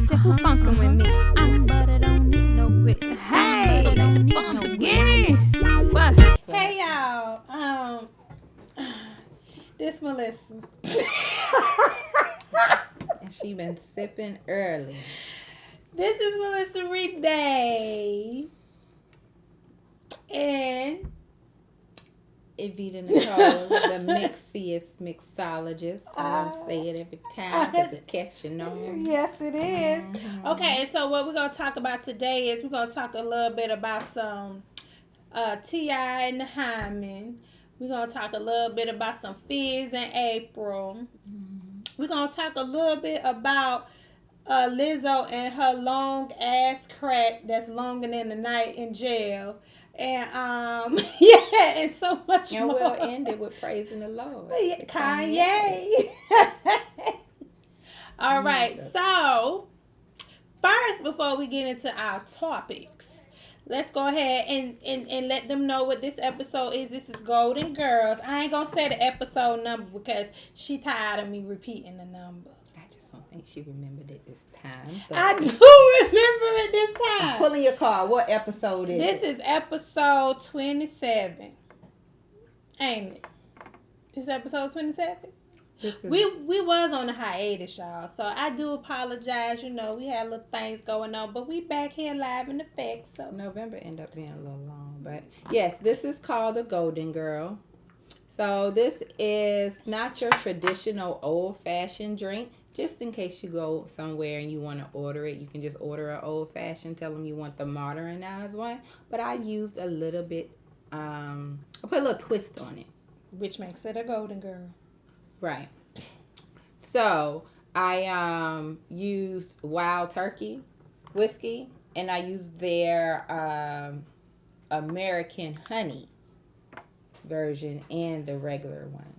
said, who funkin' with me? But I don't need no grit. Hey, so don't need no again. What? Hey y'all, this Melissa. And she been sipping early. This is Melissa Renee. And Evita Nicole, the mixologist. I don't say it every time because it's catching on. yes, it is. Mm-hmm. Okay, so what we're going to talk about today is we're going to talk a little bit about some T.I. and the Hymen. We're going to talk a little bit about some Fizz and Apryl. Mm-hmm. We're going to talk a little bit about Lizzo and her long ass crack that's longer than the night in jail. And yeah, and so much and more. we'll end it with praising the Lord. Kanye. All right. So first, before we get into our topics, let's go ahead and let them know what this episode is. This is Golden Girls. I ain't gonna say the episode number because she tired of me repeating the number. I just don't think she remembered it this time. I do remember it this time. I'm pulling your card. What episode is This is episode 27. Ain't it? This episode 27? We was on a hiatus, y'all. So I do apologize. You know, we had little things going on. But we back here live in effect. So November ended up being a little long. But yes, this is called the Golden Girl. So this is not your traditional old-fashioned drink. Just in case you go somewhere and you want to order it, you can just order an old-fashioned. Tell them you want the modernized one. But I used a little bit, I put a little twist on it. which makes it a Golden Girl. Right. So I used Wild Turkey whiskey, and I used their American honey version and the regular one.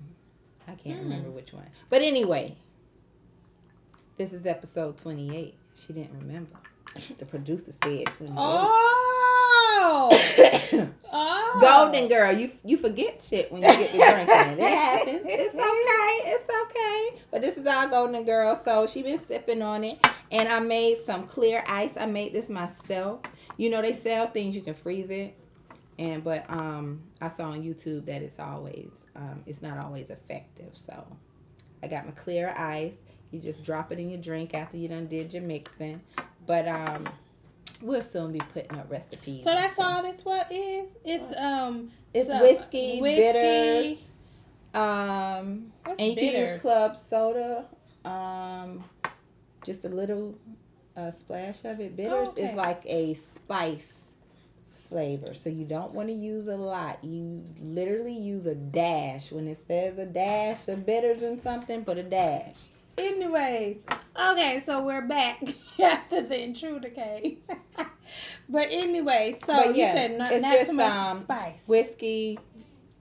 I can't remember which one. But anyway, this is episode 28. She didn't remember. The producer said 28. Oh! Oh! Golden Girl, you forget shit when you get to drinking. It happens. It's okay. It's okay. But this is our Golden Girl. So she been sipping on it. And I made some clear ice. I made this myself. You know, they sell things you can freeze it. But I saw on YouTube that it's not always effective. So I got my clear ice. You just drop it in your drink after you done did your mixing. But we'll soon be putting up recipes. So that's all this what is? It's whiskey, bitters, and you can use club soda. Just a little splash of it. Bitters is like a spice flavor, so you don't want to use a lot. You literally use a dash. When it says a dash of bitters and something, put a dash. Anyways, okay, so we're back after the intruder came. But anyway, so you said not too much spice. Whiskey,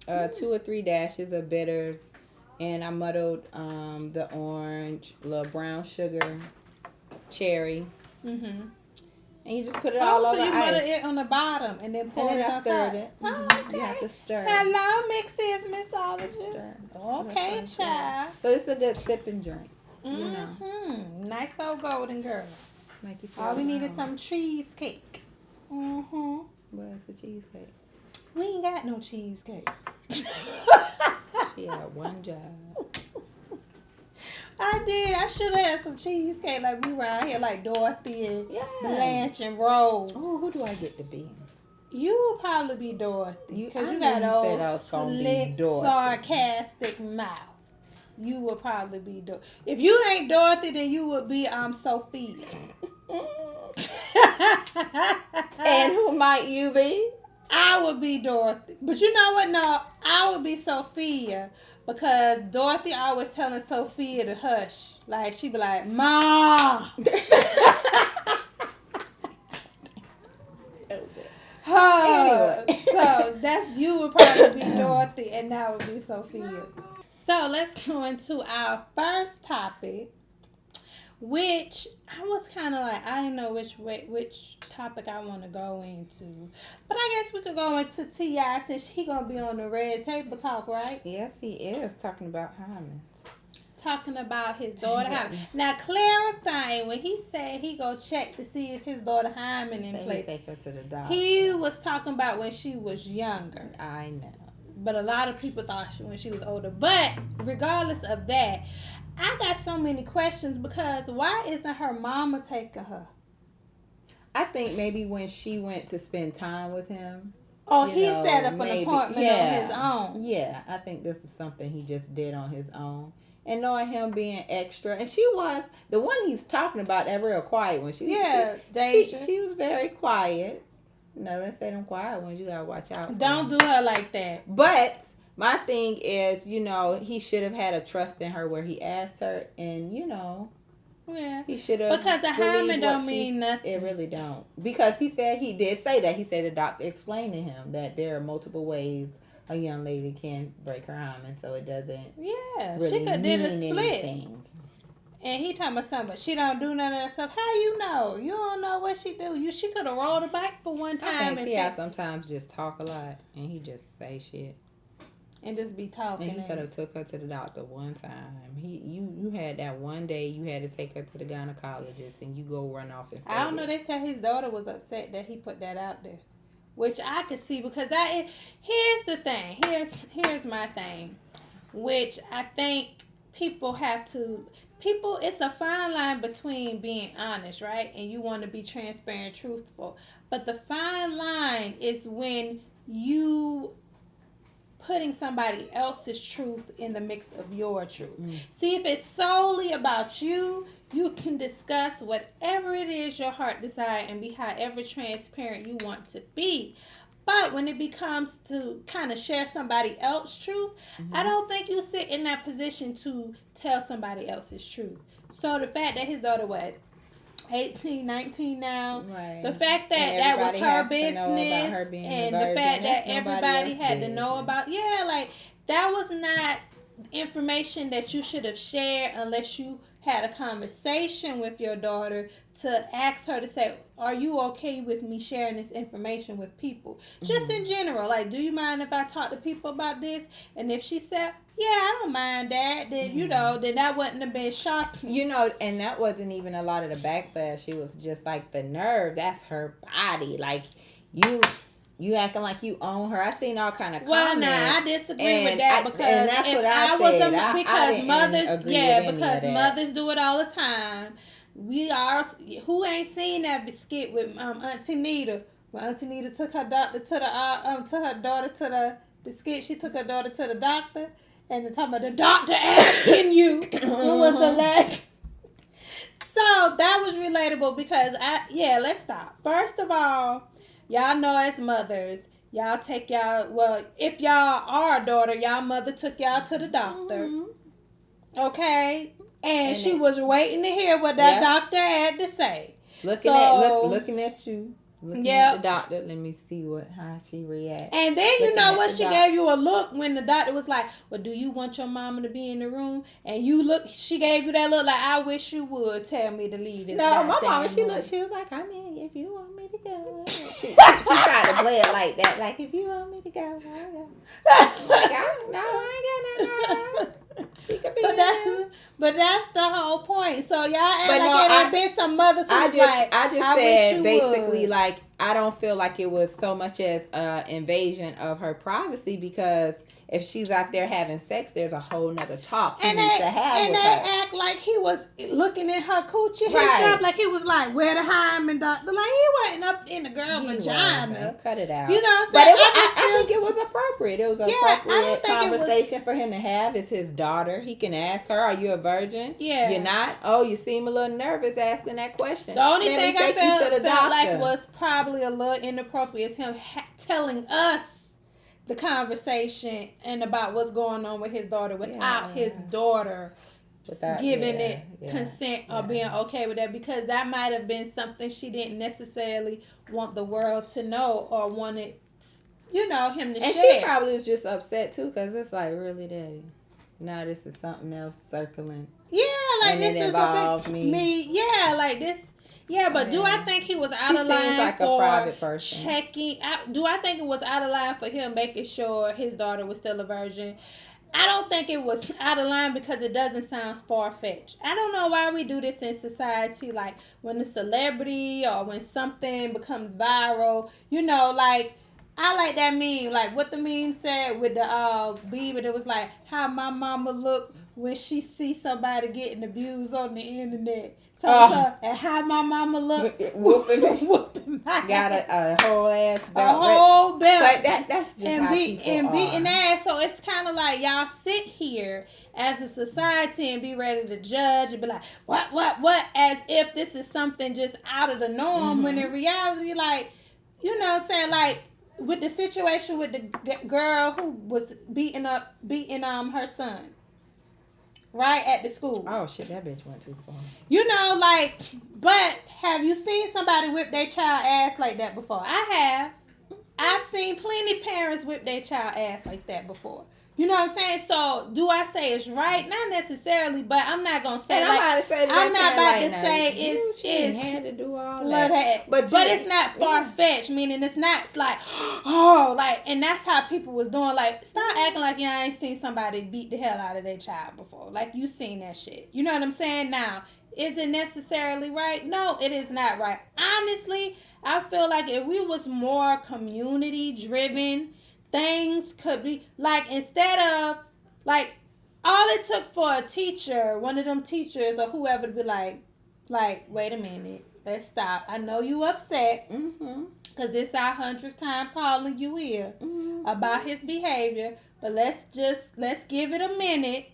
2 or 3 dashes of bitters, and I muddled the orange, little brown sugar, cherry. Mm-hmm. And you just put it all over ice. So you muddled it on the bottom and then pour it on top. Stirred it. Oh, okay. You have to stir. Hello, mixes, mixologist. Okay, child. So it's a good sipping drink. Mm-hmm. Nice old Golden Girl. Make you feel all we need is some cheesecake. Mm-hmm. Where's the cheesecake? We ain't got no cheesecake. She had one job. I did. I should have had some cheesecake like we were out here, like Dorothy and Blanche and Rose. Oh, who do I get to be? You would probably be Dorothy because you got old, slick, sarcastic mouth. You would probably be Dorothy. If you ain't Dorothy, then you would be Sophia. And who might you be? I would be Dorothy. But you know what? No, I would be Sophia because Dorothy always telling Sophia to hush. Like, she'd be like, Ma! Anyway. So you would probably be Dorothy and that would be Sophia. So let's go into our first topic, which I was kind of like, I didn't know which topic I want to go into. But I guess we could go into T.I. since he going to be on the Red Table Talk, right? Yes, he is talking about Hymen. talking about his daughter Hymen. Now, clarifying, when he said he go check to see if his daughter Hymen in place, take her to the doctor. he was talking about when she was younger. I know. But a lot of people thought when she was older. But regardless of that, I got so many questions because why isn't her mama taking her? I think maybe when she went to spend time with him. Oh, he set up an appointment on his own. Yeah, I think this is something he just did on his own. And knowing him being extra. And she was, the one he's talking about, that real quiet one. She was very quiet. No, they say them quiet ones. You gotta watch out. Don't do her like that. But my thing is, he should have had a trust in her where he asked her, and yeah, he should have. Because the Hymen don't mean nothing. It really don't. Because he did say that. He said the doctor explained to him that there are multiple ways a young lady can break her hymen, so it doesn't. Yeah, really she could did a split. Anything. And he talking about something, but she don't do none of that stuff. How you know? You don't know what she do. She could have rolled her back for one time. I think T.I. sometimes just talk a lot, and he just say shit. And just be talking. And he could have took her to the doctor one time. You had that one day you had to take her to the gynecologist, and you go run off and say I don't know. They said his daughter was upset that he put that out there, which I could see because here's the thing. Here's my thing, which I think people have to. It's a fine line between being honest, right? And you want to be transparent, truthful. But the fine line is when you putting somebody else's truth in the mix of your truth. See, if it's solely about you, you can discuss whatever it is your heart desire and be however transparent you want to be. But when it becomes to kind of share somebody else's truth, I don't think you sit in that position to tell somebody else's truth. So the fact that his daughter, 18, 19 now, right. The fact that was her business, and the fact that everybody had to know about, that was not information that you should have shared unless you had a conversation with your daughter to ask her to say, are you okay with me sharing this information with people? Just in general, do you mind if I talk to people about this? And if she said, yeah, I don't mind that, then, then that wouldn't have been shocking. And that wasn't even a lot of the backlash. It was just the nerve. That's her body. You acting like you own her. I seen all kind of comments. Well, I disagree with that because that's what I said. Because mothers do it all the time. Who ain't seen that skit with Auntie Nita? When Auntie Nita took her daughter to the skit, she took her daughter to the doctor, and they're talking about the doctor asking you when was the last. So that was relatable because let's stop. First of all, y'all know as mothers, y'all take if y'all are a daughter, y'all mother took y'all to the doctor. Okay? And she was waiting to hear what that doctor had to say. Looking at you. Looking at the doctor, let me see how she reacts. And then she gave you a look when the doctor was like, well, do you want your mama to be in the room? And she gave you that look like, I wish you would tell me to leave this. No, my mama, she was like, I mean, if you want me to go. She tried to play it like that, like, if you want me to go, I'll go. I ain't got nothing. She could be but that's the whole point. So y'all act it had been some mothers who I just said basically would. I don't feel like it was so much as invasion of her privacy because if she's out there having sex, there's a whole nother talk he needs to have with her. And they act like he was looking at her coochie himself, like he was like, where the Hymen doctor? Like he wasn't up in the girl vagina. Wasn't. Cut it out. You know what I'm saying? But I think it was appropriate. It was an appropriate conversation for him to have. It's his daughter. He can ask her, are you a virgin? Yeah. You're not? Oh, you seem a little nervous asking that question. The only thing I felt like was probably a little inappropriate is him telling us the conversation and about what's going on with his daughter without his daughter giving it consent or being okay with that, because that might have been something she didn't necessarily want the world to know or wanted him to share. And she probably was just upset too, because it's like, really, Daddy? Now this is something else circling. Yeah, like and this it involves me. Yeah, like this. Yeah, but do I think he was out of line like for a private person. checking? Do I think it was out of line for him making sure his daughter was still a virgin? I don't think it was out of line because it doesn't sound far-fetched. I don't know why we do this in society, like when a celebrity or when something becomes viral, like I like that meme, like what the meme said with the but it was like how my mama look when she sees somebody getting abused on the internet. Told her and how my mama look whooping my got a whole ass belt. A whole belt. Like that's just and how people beating are. ass. So it's kind of like y'all sit here as a society and be ready to judge and be like, what? As if this is something just out of the norm. When in reality, like, you know what I'm saying? Like, with the situation with the girl who was beating her son. Right at the school. Oh shit, that bitch went too far. But have you seen somebody whip their child ass like that before? I have. I've seen plenty parents whip their child ass like that before. You know what I'm saying? So do I say it's right? Not necessarily, but I'm not gonna say. And like, I'm not about to say it's had to do all that. But it's not far fetched. Meaning it's not like and that's how people was doing. Like, stop acting like y'all ain't seen somebody beat the hell out of their child before. Like, you seen that shit. You know what I'm saying? Now, is it necessarily right? No, it is not right. Honestly, I feel like if we was more community driven, things could be like, instead of like, all it took for a teacher, one of them teachers or whoever, to be like, wait a minute, let's stop. I know you upset because it's our 100th time calling you here about his behavior, but let's give it a minute.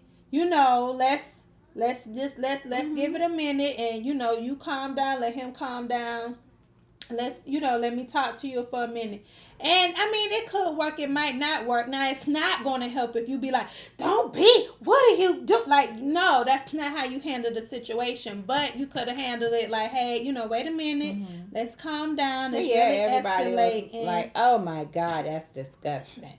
Let's give it a minute, and you calm down, let him calm down. Let me talk to you for a minute. And I mean, it could work, it might not work. Now, it's not going to help if you be like, don't be, what are you doing? Like, no, that's not how you handle the situation. But you could have handled it like, hey, wait a minute, let's calm down. It's everybody escalating. was like, oh my God, that's disgusting.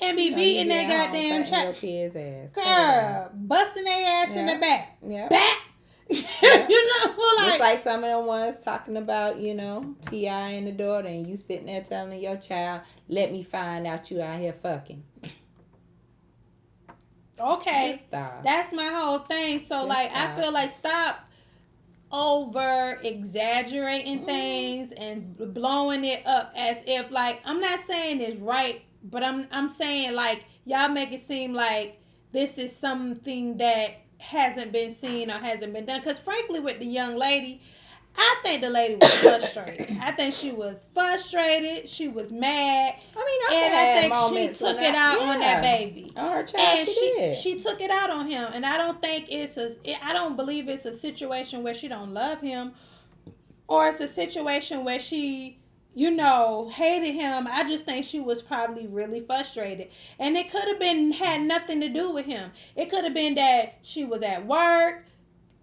And be beating that goddamn child. Kid's ass. Girl, busting their ass in the back. Yeah. Back. Just like some of them ones talking about, T.I. and the daughter, and you sitting there telling your child, let me find out you out here fucking. Okay. Stop. That's my whole thing. So, I feel like stop over exaggerating things and blowing it up as if, like, I'm not saying it's right, but I'm saying, like, y'all make it seem like this is something that hasn't been seen or hasn't been done. Because frankly, with the young lady, I think the lady was frustrated. I think she was frustrated. She was mad. I think she took it out on that baby. On her child, and she took it out on him. And I don't think I don't believe it's a situation where she don't love him, or it's a situation where she hated him. I just think she was probably really frustrated. And it could have had nothing to do with him. It could have been that she was at work,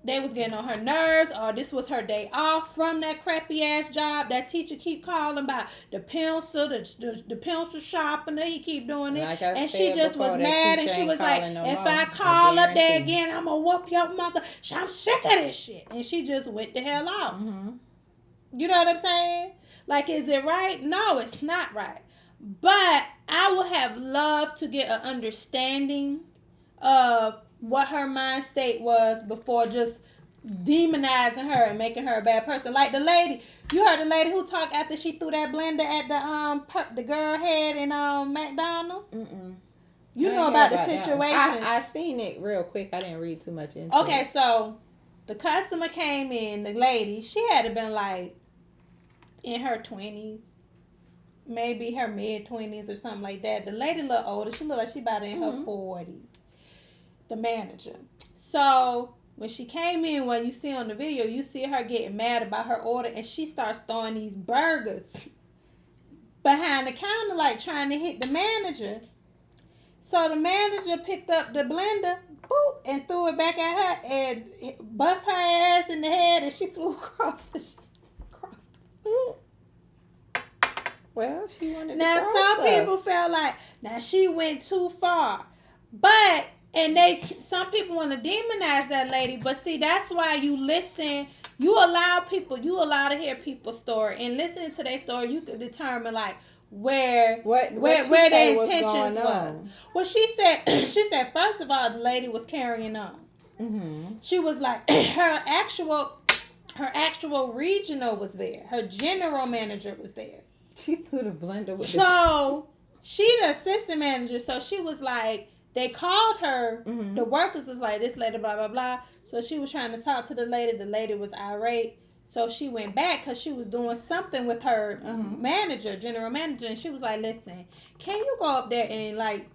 they was getting on her nerves, or this was her day off from that crappy ass job. That teacher keep calling about the pencil, the pencil sharpener. He keep doing it. And she just was mad, and she was like, if I call up there again, I'm going to whoop your mother. I'm sick of this shit. And she just went the hell out. You know what I'm saying? Like, is it right? No, it's not right. But I would have loved to get an understanding of what her mind state was before just demonizing her and making her a bad person. Like the lady, you heard the lady who talked after she threw that blender at the girl head in McDonald's? You know about the situation. I seen it real quick. I didn't read too much into it. Okay, so the customer came in, the lady, she had to been like in her 20s, maybe her mid-20s or something like that. The lady looked older. She looked like she about in her 40s. The manager. So when she came in, when you see on the video, you see her getting mad about her order, and she starts throwing these burgers behind the counter, like trying to hit the manager. So the manager picked up the blender, boop, and threw it back at her and bust her ass in the head, and she flew across the Well, she wanted to now some people felt like she went too far, but some people want to demonize that lady. But see, that's why you listen. You allow to hear people's story, and listening to their story, you can determine like where What their was intentions going was. on? Well, she said first of all, the lady was carrying on. Mm-hmm. She was like her actual regional was there. Her general manager was there. She threw the blender with So she the assistant manager. So she was like, they called her. Mm-hmm. The workers was like, this lady, blah blah blah. So she was trying to talk to the lady. The lady was irate. So she went back because she was doing something with her manager, general manager, and she was like, listen, can you go up there and like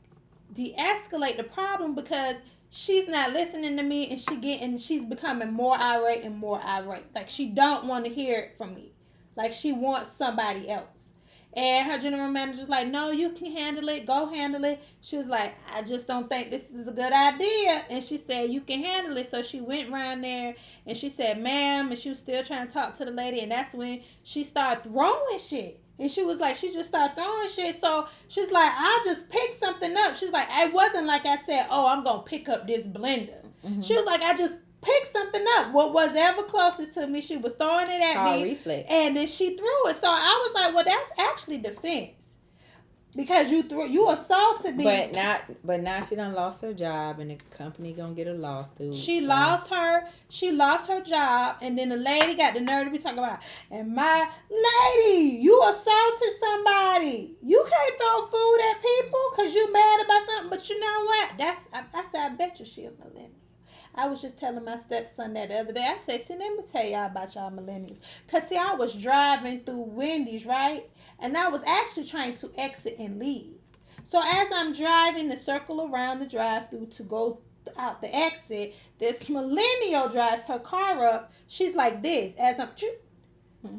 de-escalate the problem, because she's not listening to me and she's becoming more irate and more irate. Like she don't want to hear it from me. Like she wants somebody else. And her general manager was like, no, you can handle it. Go handle it. She was like, I just don't think this is a good idea. And she said, you can handle it. So she went around there and she said, ma'am. And she was still trying to talk to the lady. And that's when she started throwing shit. And she was like, she just started throwing shit. So she's like, I just picked something up. She's like, it wasn't like I said, oh, I'm going to pick up this blender. Mm-hmm. She was like, I just picked something up. What was ever closest to me, she was throwing it at me. Reflex. And then she threw it. So I was like, well, that's actually defense. Because you assaulted me. But now she done lost her job and the company gonna get a lawsuit. She lost her job, and then the lady got the nerve to be talking about, and my lady, you assaulted somebody. You can't throw food at people because you mad about something. But you know what? I said, I bet you she a millennial. I was just telling my stepson that the other day. I said, see, let me tell y'all about y'all millennials. Because, see, I was driving through Wendys, right? And I was actually trying to exit and leave. So as I'm driving to circle around the drive-thru to go out the exit, this millennial drives her car up. She's like this as I'm...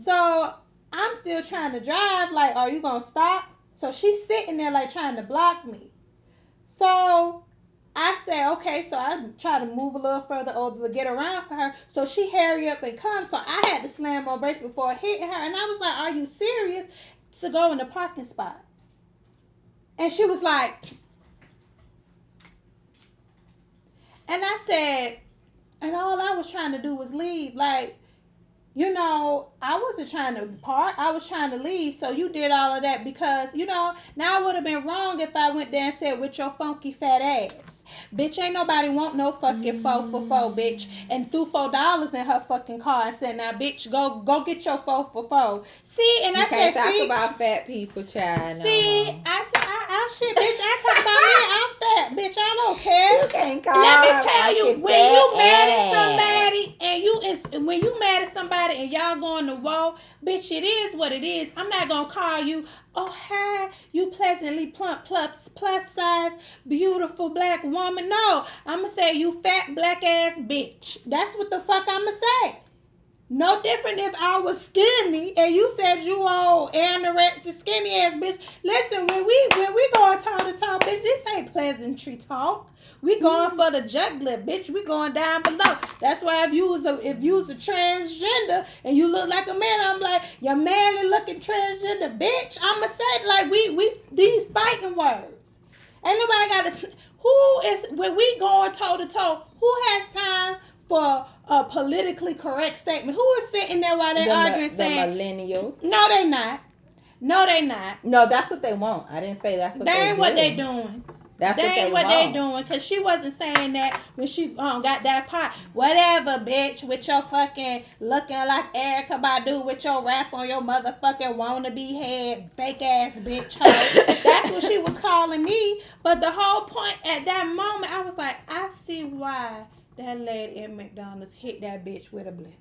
So I'm still trying to drive. Like, are you going to stop? So she's sitting there like trying to block me. So... I said, okay, so I try to move a little further over to get around for her. So she hurry up and come. So I had to slam on brakes before hitting her. And I was like, are you serious? To go in the parking spot. And she was like, and I said, and all I was trying to do was leave. Like, you know, I wasn't trying to park. I was trying to leave. So you did all of that because, you know, now it would have been wrong if I went there and said, with your funky fat ass. Bitch, ain't nobody want no fucking 4 for 4, bitch. And threw $4 in her fucking car and said, now, bitch, go get your 4 for 4. See, and I said, see. You can't talk about fat people, child. See, no. I shit, bitch. I talk about me. I'm fat, bitch. I don't care. You can't call Let me tell you, when you mad at somebody when you mad at somebody and y'all going to war, bitch, it is what it is. I'm not gonna call you, oh hi, you pleasantly plump, plus size, beautiful black woman. No, I'm gonna say you fat black ass bitch. That's what the fuck I'm gonna say. No different if I was skinny and you said you old anorexic skinny ass bitch. Listen, when we going toe to toe, bitch, this ain't pleasantry talk. We going for the jugular, bitch. We going down below. That's why if you was a transgender and you look like a man, I'm like, you manly looking transgender, bitch. I'ma say like we these fighting words. Ain't nobody got when we going toe to toe, who has time for a politically correct statement? Who is sitting there while they're arguing saying... The millennials. No, they not. No, they not. No, that's what they want. I didn't say that's what they ain't what they doing. That's they what ain't what they doing. Because she wasn't saying that when she got that pot. Whatever, bitch, with your fucking looking like Erykah Badu with your rap on your motherfucking wannabe head, fake ass bitch hoe. That's what she was calling me. But the whole point at that moment, I was like, I see why that lady at McDonald's hit that bitch with a blender.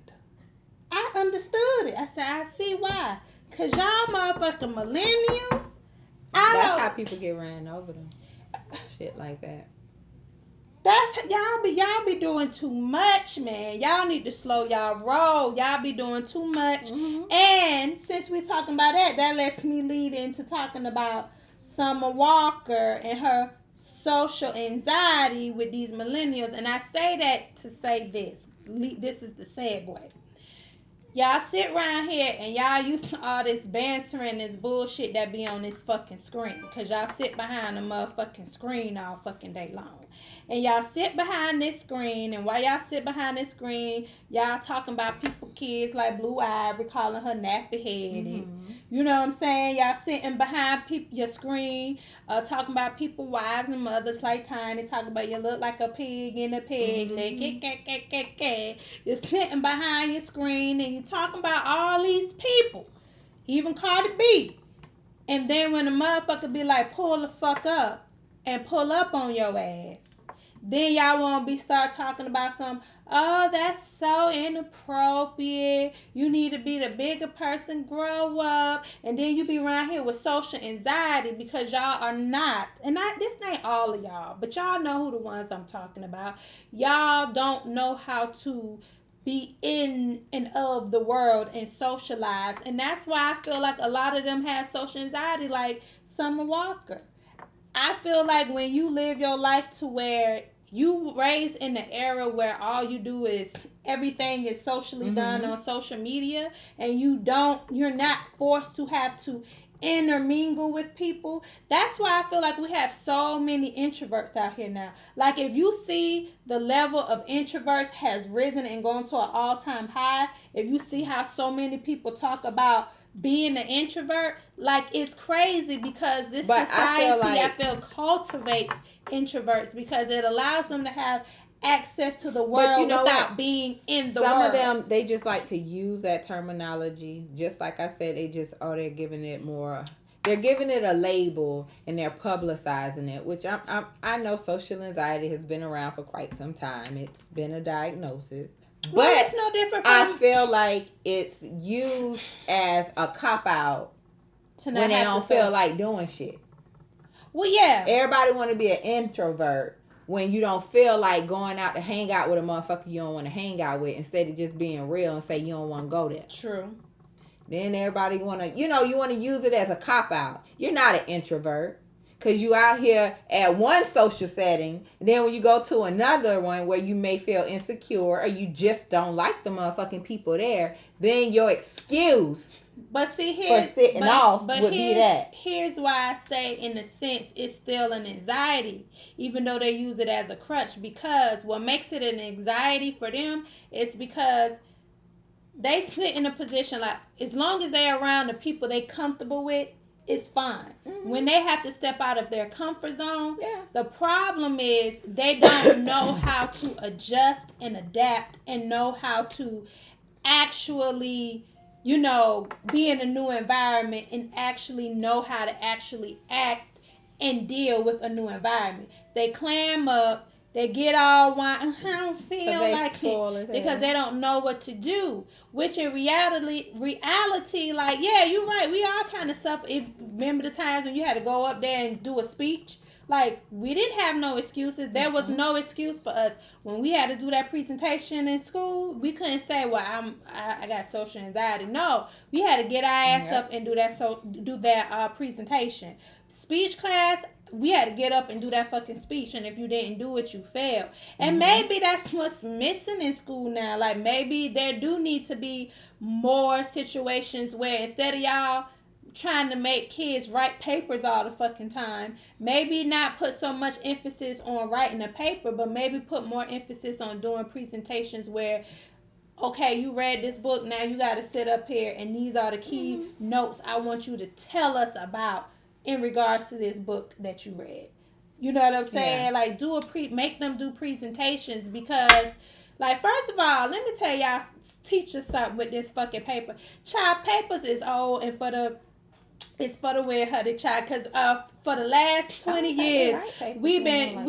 I understood it. I said, I see why. Because y'all motherfucking millennials. That's how people get ran over them. Shit like that. That's y'all be doing too much, man. Y'all need to slow y'all roll. Y'all be doing too much. Mm-hmm. And since we're talking about that lets me lead into talking about Summer Walker and her social anxiety with these millennials. And I say that to say this. This is the segue. Y'all sit around here and y'all used to all this bantering, this bullshit that be on this fucking screen. Because y'all sit behind the motherfucking screen all fucking day long. And y'all sit behind this screen, and while y'all sit behind this screen, y'all talking about people, kids like Blue Ivory, calling her nappy headed. Mm-hmm. You know what I'm saying? Y'all sitting behind your screen, talking about people, wives and mothers like Tiny, talking about you look like a pig in a pig leg. You're sitting behind your screen and you're talking about all these people, even Cardi B. And then when the motherfucker be like, pull the fuck up and pull up on your ass, then y'all want to start talking about some, oh, that's so inappropriate. You need to be the bigger person, grow up. And then you be around here with social anxiety because y'all are not. And this ain't all of y'all, but y'all know who the ones I'm talking about. Y'all don't know how to be in and of the world and socialize. And that's why I feel like a lot of them have social anxiety, like Summer Walker. I feel like when you live your life to where you raised in the era where all you do is everything is socially done on social media, and you're not forced to have to intermingle with people. That's why I feel like we have so many introverts out here now. Like, if you see the level of introverts has risen and gone to an all-time high, if you see how so many people talk about being an introvert, like, it's crazy because this society, I feel cultivates introverts because it allows them to have access to the world without being in the world. Some of them, they just like to use that terminology. Just like I said, they're giving it more. They're giving it a label and they're publicizing it, which I know social anxiety has been around for quite some time. It's been a diagnosis. But it's no different from, I feel like it's used as a cop-out when they don't feel like doing shit. Well, yeah. Everybody want to be an introvert when you don't feel like going out to hang out with a motherfucker you don't want to hang out with, instead of just being real and say you don't want to go there. True. Then everybody want to, you want to use it as a cop-out. You're not an introvert. Because you out here at one social setting, and then when you go to another one where you may feel insecure or you just don't like the motherfucking people there, then your excuse for sitting off would be that. Here's why I say, in a sense, it's still an anxiety, even though they use it as a crutch. Because what makes it an anxiety for them is because they sit in a position like, as long as they're around the people they comfortable with, it's fine. Mm-hmm. When they have to step out of their comfort zone, the problem is they don't know how to adjust and adapt and know how to actually, be in a new environment and actually know how to actually act and deal with a new environment. They clam up. They get all whine. I don't feel like it because they don't know what to do. Which in reality, like, yeah, you're right. We all kind of suffer. Remember the times when you had to go up there and do a speech? Like, we didn't have no excuses. There was no excuse for us. When we had to do that presentation in school, we couldn't say, well, I got social anxiety. No, we had to get our ass up and do that presentation. Speech class, we had to get up and do that fucking speech, and if you didn't do it, you failed. And maybe that's what's missing in school now. Like, maybe there do need to be more situations where instead of y'all trying to make kids write papers all the fucking time, maybe not put so much emphasis on writing a paper, but maybe put more emphasis on doing presentations where, okay, you read this book, now you got to sit up here, and these are the key notes I want you to tell us about in regards to this book that you read. You know what I'm saying? Yeah. Like, make them do presentations, because, like, first of all, let me tell y'all, teachers something with this fucking paper. Child, papers is old, and it's for the weird honey, child, because for the last 20 years, we've been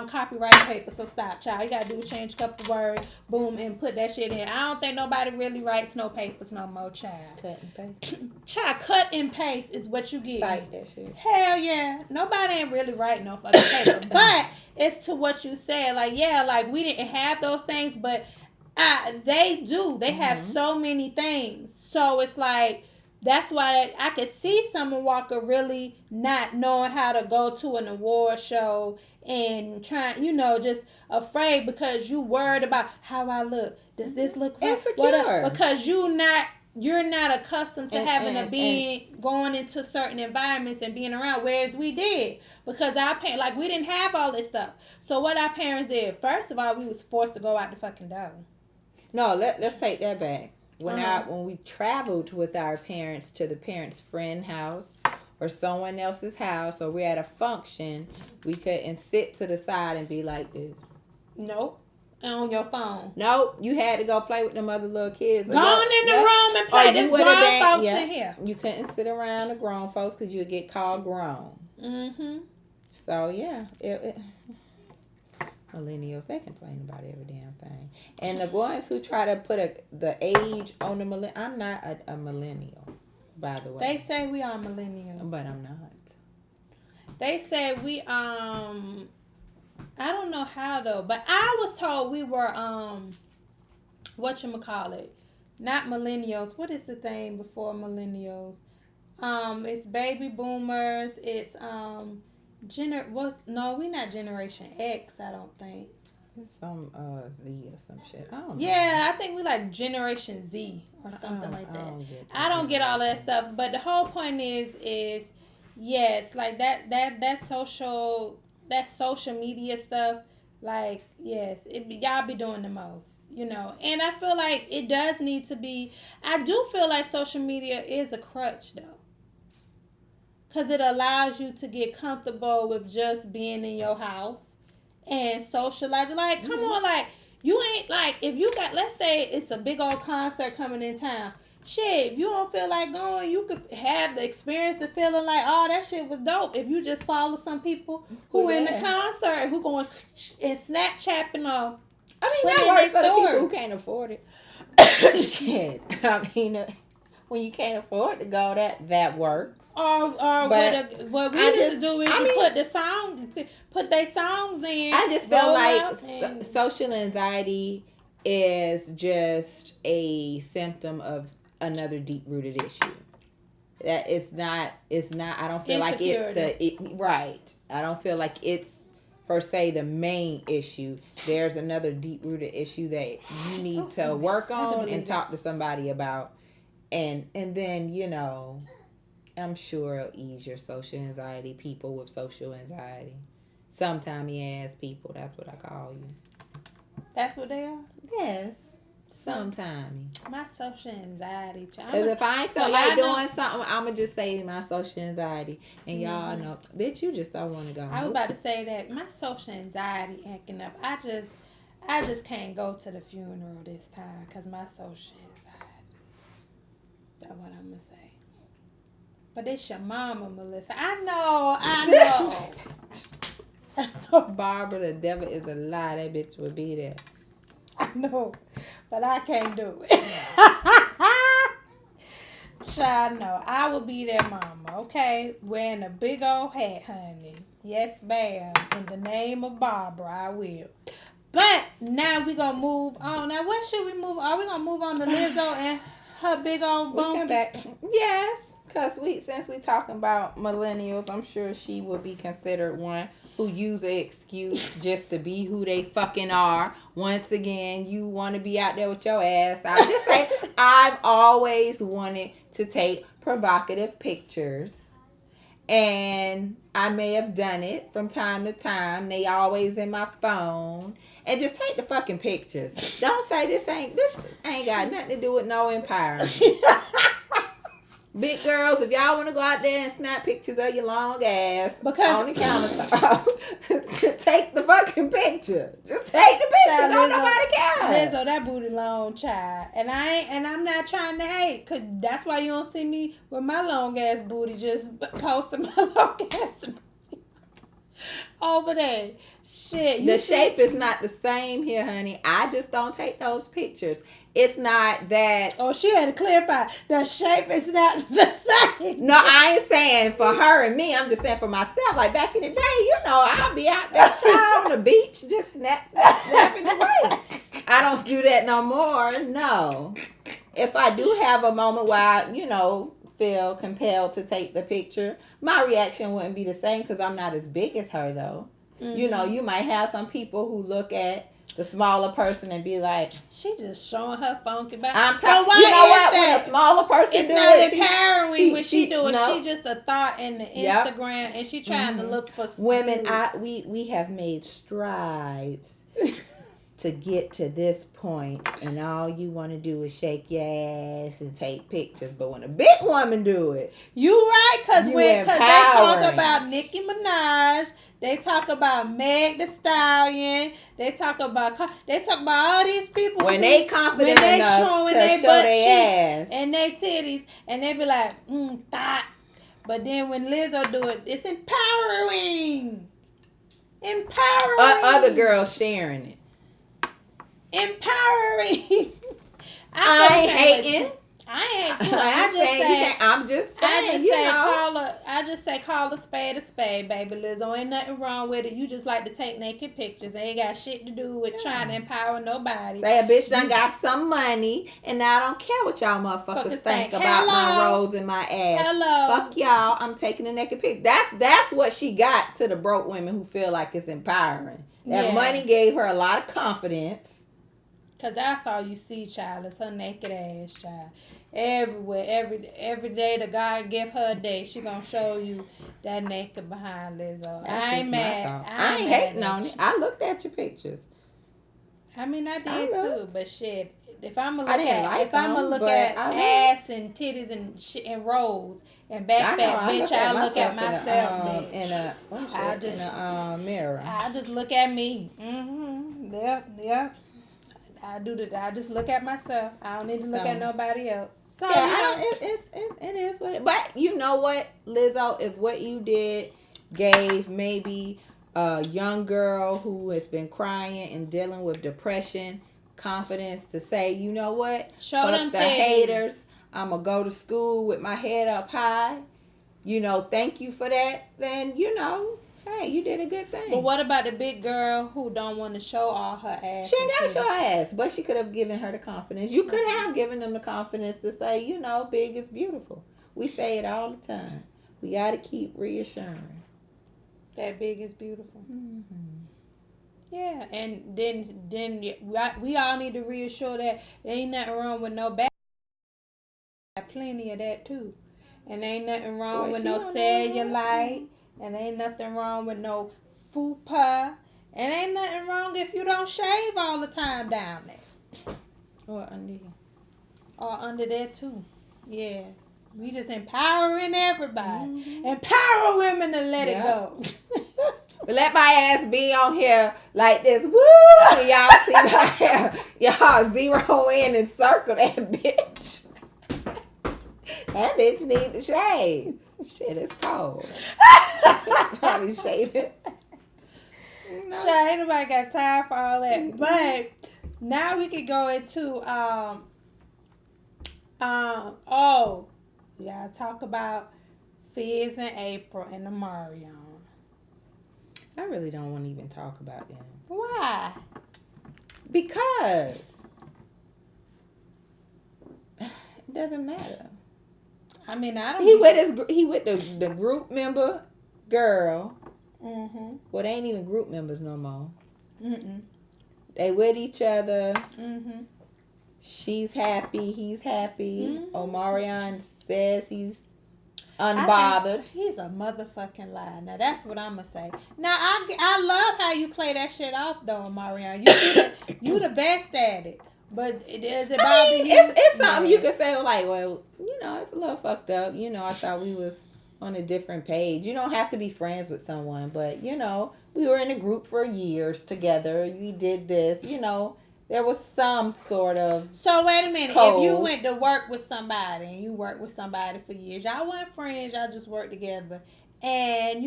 copyrighting paper. So stop, child. You gotta do is change a couple words, boom, and put that shit in. I don't think nobody really writes no papers no more, child. Cut and paste. Child, cut and paste is what you get. Cite that shit. Hell yeah. Nobody ain't really writing no fucking paper. But it's to what you said. Like, yeah, like, we didn't have those things, but they do. They have so many things. So it's like, that's why I could see Summer Walker really not knowing how to go to an award show and trying, just afraid because you worried about how I look. Does this look right? Insecure. Because you're not accustomed to going into certain environments and being around, whereas we did, because our parents, like, we didn't have all this stuff. So what our parents did, first of all, we was forced to go out the fucking door. No, let's take that back. When we traveled with our parents to the parents' friend house or someone else's house, or we're at a function, we couldn't sit to the side and be like this. Nope. And on your phone. Nope. You had to go play with them other little kids. Go on in the room and play. This grown folks in here. You couldn't sit around the grown folks because you would get called grown. Mm-hmm. So, yeah. Millennials, they complain about every damn thing. And the ones who try to put the age on the millennial, I'm not a millennial, by the way. They say we are millennials. But I'm not. They say we, I don't know how though, but I was told we were, whatchamacallit, not millennials. What is the thing before millennials? It's baby boomers. It's, we're not Generation X, I don't think. It's some Z or some shit. I don't know. Yeah, I think we like Generation Z or something like that. I don't get all that stuff, but the whole point is yes, like that social media stuff, like, yes, y'all be doing the most, and I feel like it does need to be. I do feel like social media is a crutch though. Because it allows you to get comfortable with just being in your house and socializing. Like, come on, like, you ain't, like, if you got, let's say it's a big old concert coming in town. Shit, if you don't feel like going, you could have the experience of feeling like, oh, that shit was dope. If you just follow some people who in the concert, who going and Snapchatting or that works for the people who can't afford it. Shit. I mean, when you can't afford to go, that works. What we used to do is put their songs in. I just feel like social anxiety is just a symptom of another deep-rooted issue. That it's not. I don't feel like it's right. I don't feel like it's per se the main issue. There's another deep-rooted issue that you need to work on and talk to somebody about. And then, I'm sure it'll ease your social anxiety. People with social anxiety. Sometimey ass people. That's what I call you. That's what they are? Yes. Sometimey. My social anxiety. Because if I ain't feel like doing something, I'm going to just say my social anxiety. And y'all know, bitch, you just don't want to go. I was about to say that my social anxiety acting up. I just can't go to the funeral this time because my social anxiety. That's what I'm going to say. But it's your mama, Melissa. I know. Barbara, the devil is a lie. That bitch will be there. I know. But I can't do it. Child, no. I will be their mama, okay? Wearing a big old hat, honey. Yes, ma'am. In the name of Barbara, I will. But now we're going to move on. Now, what should we move on? Are we going to move on to Lizzo and her big old bump? We come back. Yes, because since we talking about millennials, I'm sure she will be considered one who use an excuse just to be who they fucking are. Once again, you want to be out there with your ass. I'll just say, I've always wanted to take provocative pictures. And I may have done it from time to time. They always in my phone. And just take the fucking pictures. Don't say this ain't got nothing to do with no empowerment. Big girls, if y'all want to go out there and snap pictures of your long ass on the countertop, take the fucking picture. Just take the picture. Don't nobody care. Lizzo, that booty long, child. And I'm not trying to hate, cause that's why you don't see me with my long ass booty just posting my long ass booty over there. Shit. The shape is not the same here, honey. I just don't take those pictures. It's not that. Oh, she had to clarify. The shape is not the same. No, I ain't saying for her and me. I'm just saying for myself. Like back in the day, I'll be out there on the beach just snapping away. I don't do that no more. No. If I do have a moment where I, feel compelled to take the picture, my reaction wouldn't be the same because I'm not as big as her though. You know, you might have some people who look at the smaller person and be like, she just showing her funky body. I'm talking. You know what? When a smaller person it's do not it, empowering when she do it. No. She just a thought in the Instagram, and she trying to look for women. We have made strides to get to this point, and all you want to do is shake your ass and take pictures. But when a big woman do it, you right, because they talk about Nicki Minaj, they talk about Meg Thee Stallion, they talk about all these people when they confident enough showing to their show butt their ass and their titties, and they be like, thought. But then when Lizzo do it, it's empowering. Other girls sharing it. Empowering. I ain't hating. I ain't hate you. I'm just saying, call a spade, baby. Lizzo, ain't nothing wrong with it. You just like to take naked pictures. Ain't got shit to do with trying to empower nobody. Say a bitch done got some money, and I don't care what y'all motherfuckers think about my rolls and my ass. Hello. Fuck y'all. I'm taking a naked pic. That's what she got to the broke women who feel like it's empowering. That money gave her a lot of confidence. Cause that's all you see, child. Is her naked ass, child. Everywhere, every day, the God give her a day. She gonna show you that naked behind Lizzo. I ain't mad. I ain't hating on it. I looked at your pictures. I mean, I did too. But shit, if I'm gonna look at ass and titties and rolls and backpack, bitch, I look at myself. In a mirror. I just look at me. Mm-hmm. Yep. I just look at myself. I don't need to look at nobody else. So, it is what it. But you know what, Lizzo, if what you did gave maybe a young girl who has been crying and dealing with depression confidence to say, you know what, show them the haters. I'm gonna go to school with my head up high. You know, thank you for that. Then hey, you did a good thing. But what about the big girl who don't want to show all her ass? She ain't got to show her ass, but she could have given her the confidence. You could have given them the confidence to say, big is beautiful. We say it all the time. We got to keep reassuring. That big is beautiful. Mm-hmm. Yeah, and then we all need to reassure that there ain't nothing wrong with no back. Plenty of that too. And ain't nothing wrong with no cellulite. And ain't nothing wrong with no fupa. And ain't nothing wrong if you don't shave all the time down there. Or under here. Or under there too. Yeah. We just empowering everybody. Mm-hmm. Empower women to let it go. But let my ass be on here like this. Woo! And y'all see my hair. Y'all zero in and circle that bitch. That bitch need to shave. Shit, it's cold. Probably shaving. Ain't nobody got time for all that. Mm-hmm. But now we can go into we gotta talk about Fizz and Apryl and Omarion. I really don't want to even talk about them. Why? Because it doesn't matter. I mean, I don't. He with the group member girl. Mm-hmm. Well, they ain't even group members no more. Mm-mm. They with each other. Mm-hmm. She's happy. He's happy. Mm-hmm. Omarion says he's unbothered. He's a motherfucking lie. Now that's what I'm gonna say. Now I love how you play that shit off though, Omarion. You the best at it. But does it bother you? It's something you could say like, well, it's a little fucked up. I thought we was on a different page. You don't have to be friends with someone, but we were in a group for years together. We did this. There was some sort of. So wait a minute. Code. If you went to work with somebody and you worked with somebody for years, y'all weren't friends. Y'all just worked together. And,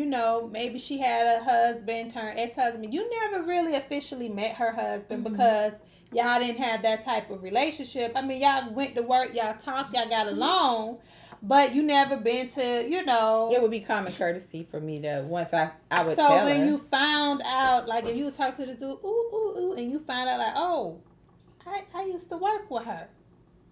maybe she had a husband turned ex-husband. You never really officially met her husband because y'all didn't have that type of relationship. I mean, y'all went to work, y'all talked, y'all got along, but you never been to, It would be common courtesy for me to, once I would tell her. So when you found out, like if you was talking to this dude, and you find out like, oh, I used to work with her.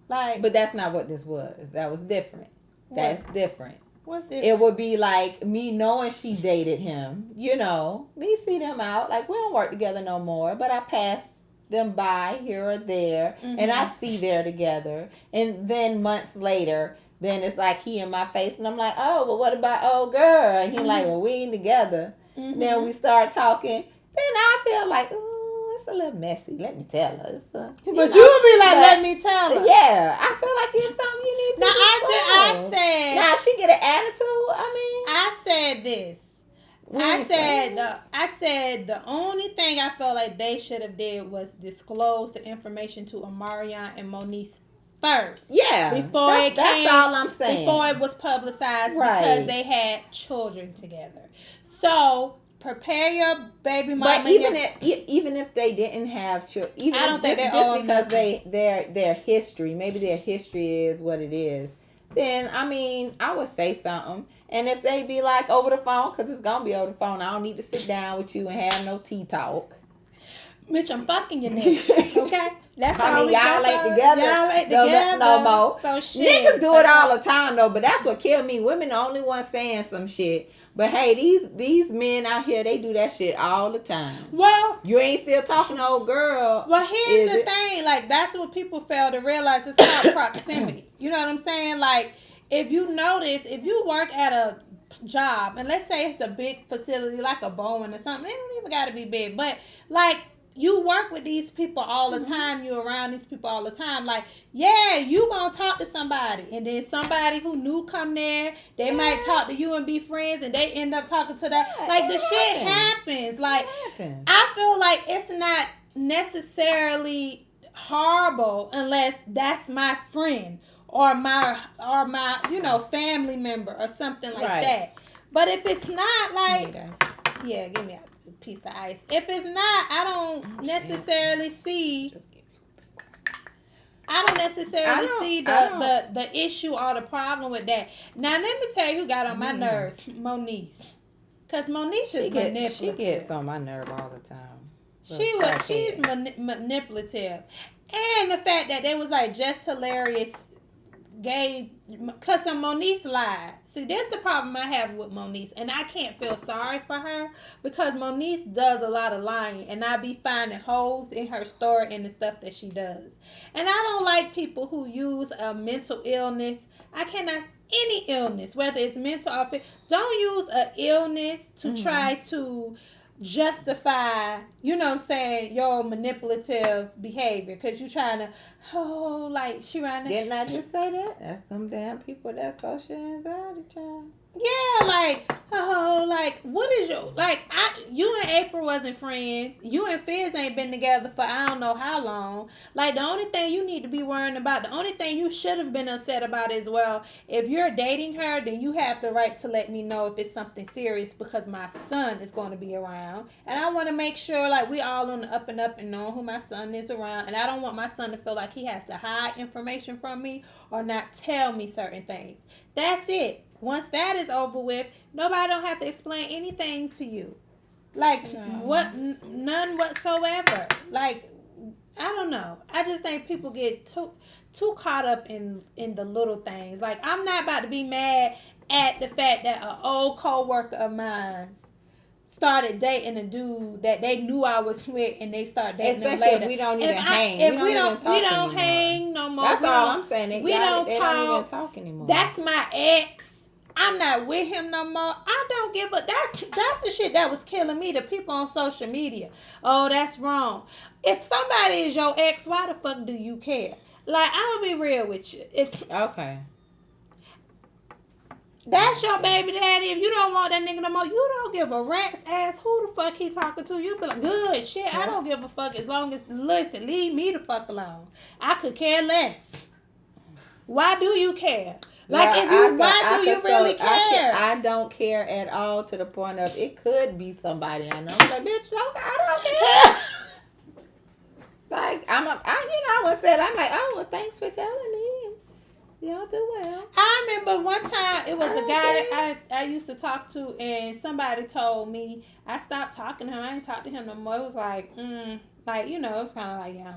Like. But that's not what this was. That was different. That's different. What's different? It would be like me knowing she dated him. You know, me see them out. Like, we don't work together no more, but I pass them by here or there, and I see they're together. And then months later, then it's like he in my face, and I'm like, oh, well, what about old girl? And he like, well, we ain't together. Then we start talking. Then I feel like, ooh, it's a little messy. Let me tell her. But you would be like, let me tell her. Yeah, I feel like it's something you need to I said. Now she get an attitude. I said this. I said the only thing I felt like they should have did was disclose the information to Omarion and Moniece first. Yeah. That's all I'm saying. Before it was publicized, because they had children together. So prepare your baby mama. But even if they didn't have children, I don't think just because their history, maybe their history is what it is. Then I would say something. And if they be like over the phone, because it's gonna be over the phone, I don't need to sit down with you and have no tea talk. Bitch, I'm fucking your nigga. Okay? That's how y'all ain't together. Y'all ain't together. No more. So shit. Niggas do it all the time though, but that's what killed me. Women the only ones saying some shit. But hey, these men out here, they do that shit all the time. Well, you ain't still talking to old girl. Well, here's the thing. Like, that's what people fail to realize. It's called proximity. You know what I'm saying? Like, if you notice, if you work at a job, and let's say it's a big facility like a Boeing or something, it don't even got to be big, but like, you work with these people all the time. You're around these people all the time. Like, yeah, you gonna talk to somebody, and then somebody who new come there, they might talk to you and be friends, and they end up talking to that. Like, the shit happens. Like, I feel like it's not necessarily horrible unless that's my friend or my family member or something like that. But if it's not, like, yeah, give me a piece of ice. If it's not, I don't necessarily see the issue or the problem with that. Now, let me tell you who got on my nerves. Moniece. Because Moniece is manipulative. She gets on my nerve all the time. She's manipulative. And the fact that they was like just hilarious because Moniece lied. See, that's the problem I have with Moniece, and I can't feel sorry for her because Moniece does a lot of lying, and I be finding holes in her story and the stuff that she does. And I don't like people who use a mental illness. I cannot, any illness, whether it's mental or physical, don't use an illness to try to justify, you know what I'm saying, your manipulative behavior, because you trying to, she right now. Didn't I just say that? That's them damn people that social anxiety, child. Yeah, what is your, you and April wasn't friends. You and Fizz ain't been together for I don't know how long. Like, the only thing you need to be worrying about, the only thing you should have been upset about is, well, if you're dating her, then you have the right to let me know if it's something serious, because my son is going to be around. And I want to make sure, like, we all on the up and know who my son is around. And I don't want my son to feel like he has to hide information from me or not tell me certain things. That's it. Once that is over with, nobody don't have to explain anything to you. Like, none whatsoever. Like, I don't know. I just think people get too caught up in the little things. Like, I'm not about to be mad at the fact that an old co-worker of mine started dating a dude that they knew I was with, and they start dating him later. Especially if we don't even hang. If we don't hang no more. That's all I'm saying. We don't talk. Don't even talk anymore. That's my ex. I'm not with him no more. I don't give a. That's the shit that was killing me. The people on social media. Oh, that's wrong. If somebody is your ex, why the fuck do you care? Like, I'm gonna be real with you. Okay. That's your baby daddy. If you don't want that nigga no more, you don't give a rat's ass who the fuck he talking to. You be like, good shit. I don't give a fuck as long as, listen, leave me the fuck alone. I could care less. Why do you care? Like, why do you really care? I don't care at all, to the point of it could be somebody I know. I'm like, bitch, I don't care. Like, I was said, I'm like, oh, well, thanks for telling me. Y'all do well. I remember one time it was a guy I used to talk to, and somebody told me, I stopped talking to him. I ain't talked to him no more. It was like, like, you know, it's kind of like, yeah.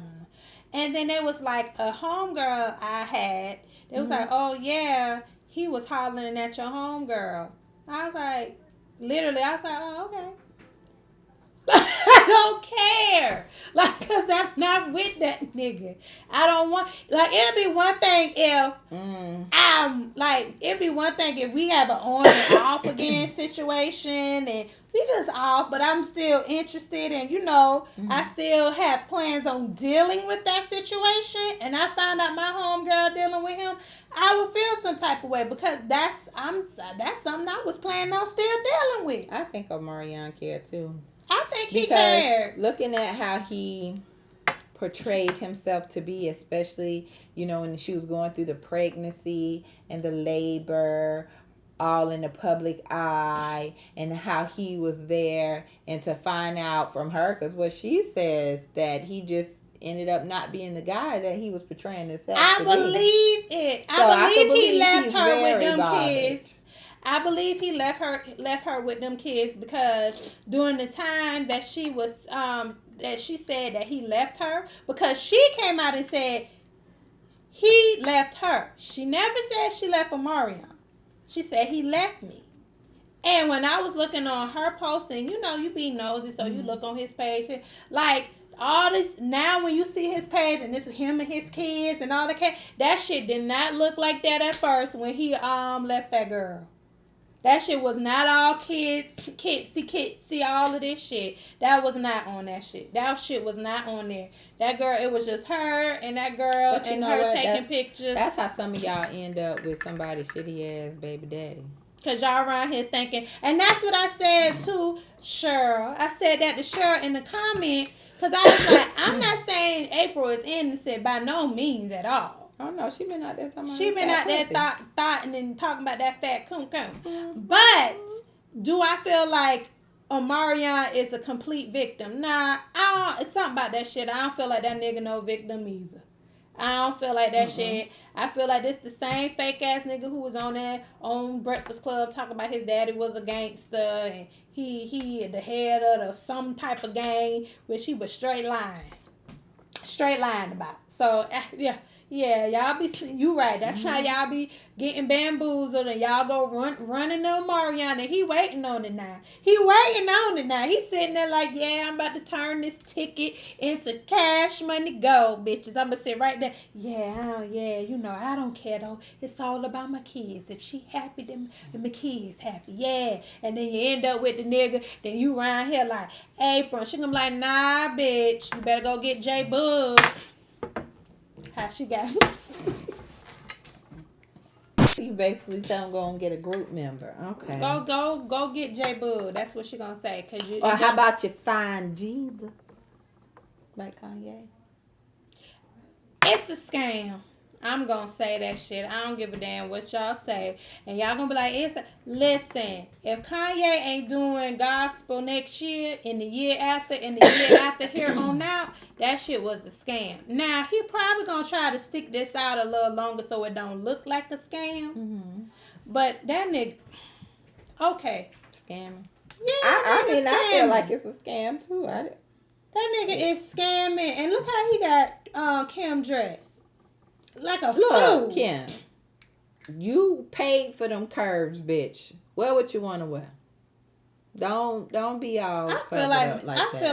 And then there was like a homegirl I had. It was like, oh yeah, he was hollering at your homegirl. I was like, literally, I was like, oh, okay. I don't care. Like, because I'm not with that nigga. I don't want, like, it'd be one thing if it'd be one thing if we have an on and off again situation and we just off, but I'm still interested and, I still have plans on dealing with that situation and I found out my homegirl dealing with him, I would feel some type of way because that's something I was planning on still dealing with. I think Omarion cared too. I think he cared. Looking at how he portrayed himself to be, especially, when she was going through the pregnancy and the labor, all in the public eye, and how he was there, and to find out from her, because what she says, that he just ended up not being the guy that he was portraying himself to be. I believe it. So I believe he left her with them bothered. kids. I believe he left her with them kids because during the time that she was that she said that he left her, because she came out and said he left her. She never said she left Omarion. She said he left me. And when I was looking on her posting, you be nosy, so you look on his page, like all this. Now when you see his page and this is him and his kids and all that shit did not look like that at first when he left that girl. That shit was not all kitsy, all of this shit. That was not on that shit. That shit was not on there. That girl, it was just her and that girl and her taking pictures. That's how some of y'all end up with somebody shitty ass baby daddy. Because y'all around here thinking, and that's what I said to Cheryl. I said that to Cheryl in the comment because I was like, I'm not saying April is innocent by no means at all. Oh no, she been out there talking about She been out there thoughting and talking about that fat cum. But do I feel like Omarion is a complete victim? Nah, it's something about that shit. I don't feel like that nigga no victim either. I don't feel like that shit. I feel like this the same fake ass nigga who was on there on Breakfast Club talking about his daddy was a gangster and he the head of some type of gang, which he was straight lying about. So yeah, y'all you right. That's how y'all be getting bamboozled and y'all go running on Omarion and he waiting on it now. He's sitting there like, yeah, I'm about to turn this ticket into cash money gold, bitches. I'm gonna sit right there. Yeah, I don't care though. It's all about my kids. If she happy, then my kids happy. Yeah. And then you end up with the nigga, then you around here like, April. She gonna be like, nah, bitch. You better go get J Bug. How she got You basically tell him go and get a group member. Okay. Go get J Boo. That's what she gonna say. Or how about you find Jesus? Like Kanye. It's a scam. I'm gonna say that shit. I don't give a damn what y'all say. And y'all gonna be like, listen, if Kanye ain't doing gospel next year and the year after here on out, that shit was a scam. Now, he probably gonna try to stick this out a little longer so it don't look like a scam. But that nigga, okay. Scamming. Yeah, I feel like it's a scam too. That nigga is scamming. And look how he got Kim dressed. Like a fool. Look, Kim, you paid for them curves, bitch. Wear what you want to wear. Don't be all I feel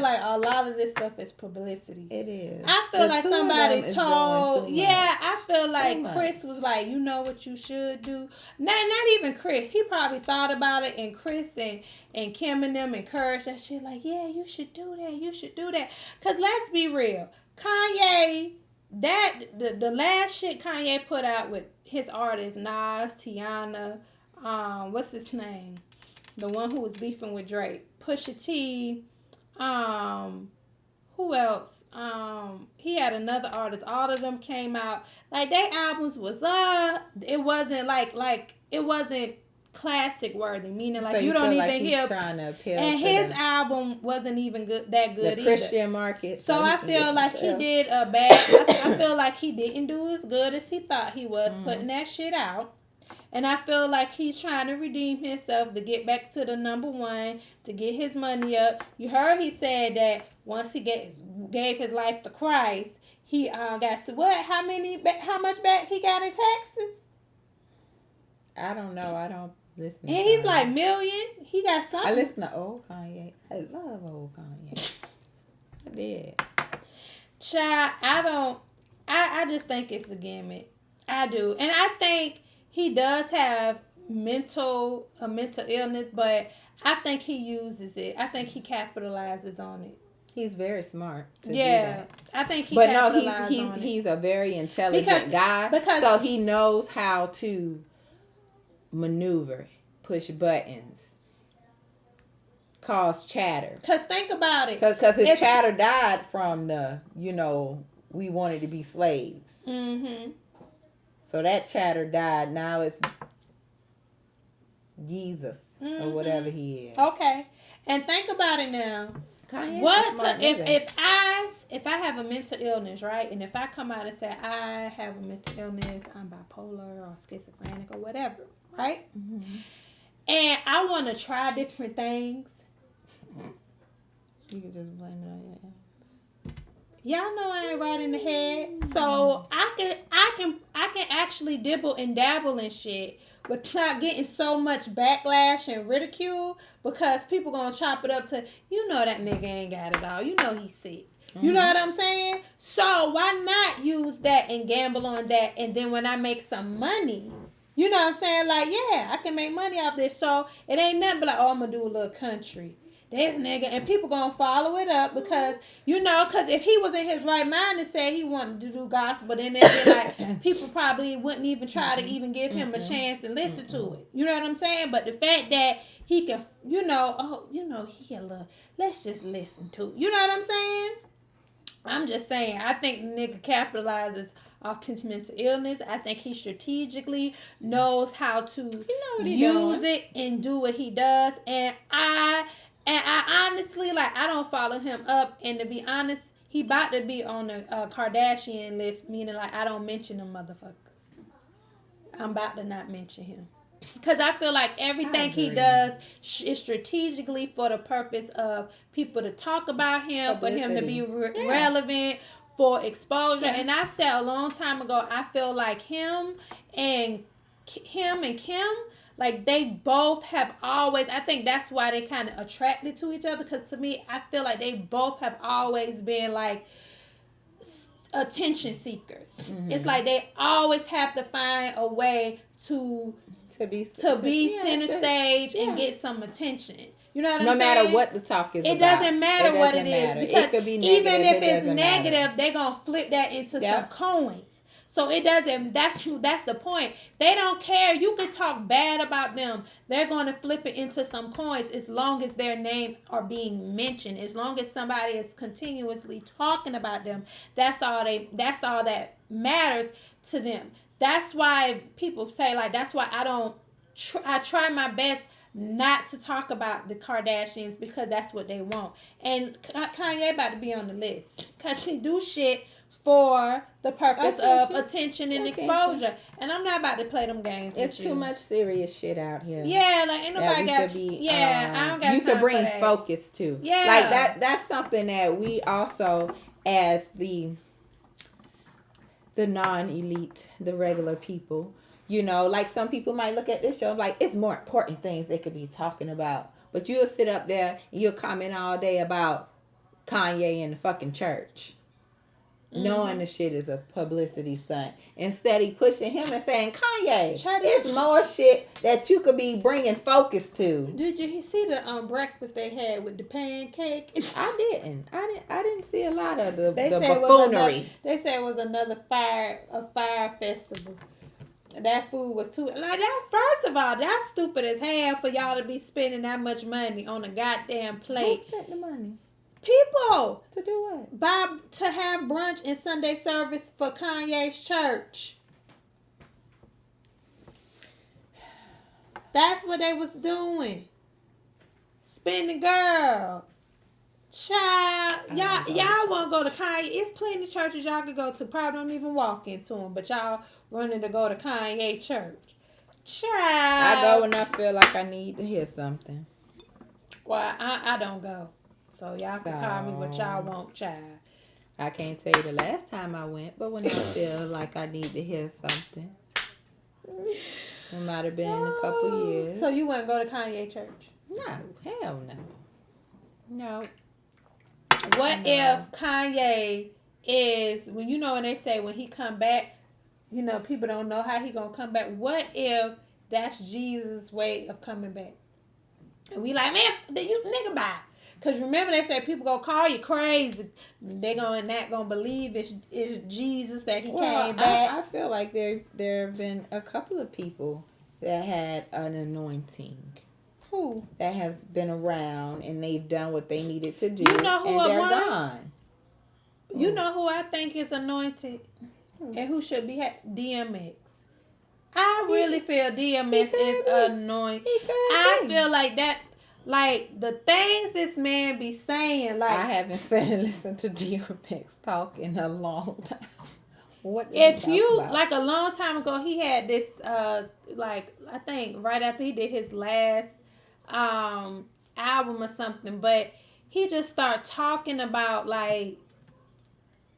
like a lot of this stuff is publicity. It is. I feel like somebody told. Yeah, I feel like Chris was like, you know what you should do. Not even Chris. He probably thought about it, and Chris and Kim and them encouraged that shit. Like, yeah, you should do that. You should do that. Cause let's be real, Kanye. The last shit Kanye put out with his artists, Nas, Tiana, what's his name? The one who was beefing with Drake. Pusha T, who else? He had another artist. All of them came out. Like, their albums was, it wasn't it wasn't classic worthy, meaning like so you don't even like hear trying to appeal and to his album wasn't even that good the Christian market, so I feel like he did a bad I feel like he didn't do as good as he thought he was putting that shit out, and I feel like he's trying to redeem himself to get back to the number one, to get his money up. You heard he said that once he gave his life to Christ, he got how much back he got in taxes? I don't know. I don't listen. And he's like million. He got something. I listen to old Kanye. I love old Kanye. I did. Child, I don't. I just think it's a gimmick. I do, and I think he does have a mental illness, but I think he uses it. I think he capitalizes on it. He's very smart to do Yeah, that. I think he. But no, capitalizes on it. he's a very intelligent guy. Because so he knows how to maneuver, push buttons, cause chatter. Cause think about it. Cause his chatter died from the, we wanted to be slaves. Mm-hmm. So that chatter died. Now it's Jesus or whatever he is. Okay, and think about it now. Kanye's What a smart if I have a mental illness, right? And if I come out and say I have a mental illness, I'm bipolar or schizophrenic or whatever, right? Mm-hmm. And I want to try different things. You can just blame it on your. Y'all know I ain't right in the head, so I can actually dibble and dabble in shit without getting so much backlash and ridicule, because people gonna chop it up to, that nigga ain't got it all. He's sick. Mm-hmm. You know what I'm saying? So why not use that and gamble on that, and then when I make some money, you know what I'm saying? Like, yeah, I can make money off this. So it ain't nothing but like, I'm gonna do a little country. This nigga, and people gonna follow it up because, because if he was in his right mind and said he wanted to do gospel, then they'd be like, people probably wouldn't even try to even give him a chance and listen to it. You know what I'm saying? But the fact that he can, he can look, let's just listen to it. You know what I'm saying? I'm just saying, I think the nigga capitalizes off his mental illness. I think he strategically knows how to use it and do what he does. And I honestly, I don't follow him up. And to be honest, he about to be on the Kardashian list, meaning I don't mention them motherfuckers. I'm about to not mention him. Because I feel like everything he does is strategically for the purpose of people to talk about him, publicity, for him to be relevant, for exposure. Yeah. And I've said a long time ago, I feel like him and Kim, they both have always, I think that's why they kind of attracted to each other. Because to me, I feel like they both have always been attention seekers. Mm-hmm. It's like they always have to find a way to be center stage and get some attention. You know what I'm saying? No matter what the talk is about. It doesn't matter what it is. Because it could be negative, even if it's negative, they're going to flip that into some coins. So it doesn't, that's the point. They don't care. You can talk bad about them. They're going to flip it into some coins as long as their name are being mentioned. As long as somebody is continuously talking about them, that's all that matters to them. That's why people say, that's why I try my best not to talk about the Kardashians, because that's what they want. And Kanye about to be on the list because he do shit for the purpose of attention and exposure. And I'm not about to play them games. It's too much serious shit out here. Yeah, ain't nobody got. I don't got. You could bring focus to. Yeah, that's something that we also, as the non-elite, the regular people, some people might look at this show it's more important things they could be talking about. But you'll sit up there and you'll comment all day about Kanye and the fucking church. Mm-hmm. Knowing the shit is a publicity stunt. Instead of pushing him and saying, Kanye, it's more shit that you could be bringing focus to. Did you see the breakfast they had with the pancake? I didn't see a lot of the buffoonery. They said it was a fire festival. That food was too, first of all, that's stupid as hell for y'all to be spending that much money on a goddamn plate. Who spent the money? People. To do what? To have brunch and Sunday service for Kanye's church. That's what they was doing. Spending, girl. Child. Y'all want to go to Kanye. It's plenty of churches y'all could go to. Probably don't even walk into them. But y'all running to go to Kanye church. Child. I go when I feel like I need to hear something. Well, I don't go. So y'all can call me what y'all want, child. I can't tell you the last time I went, but when I feel like I need to hear something. It might have been a couple years. So you wouldn't go to Kanye church? No, hell no. No. What if Kanye is, when they say when he come back, people don't know how he gonna come back. What if that's Jesus' way of coming back? And we like, man, you nigga bye. Because remember they said people gonna call you crazy. They not gonna believe it's Jesus that he came back. I feel like there have been a couple of people that had an anointing. Who? That has been around and they've done what they needed to do. You know who and they're gone. You know who I think is anointed and who should be DMX. I really feel DMX is anointed. I feel like that. Like, the things this man be saying, like... I haven't sat and listened to DMX talk in a long time. What if you, about? Like, a long time ago, he had this, I think right after he did his last album or something, but he just started talking about, like...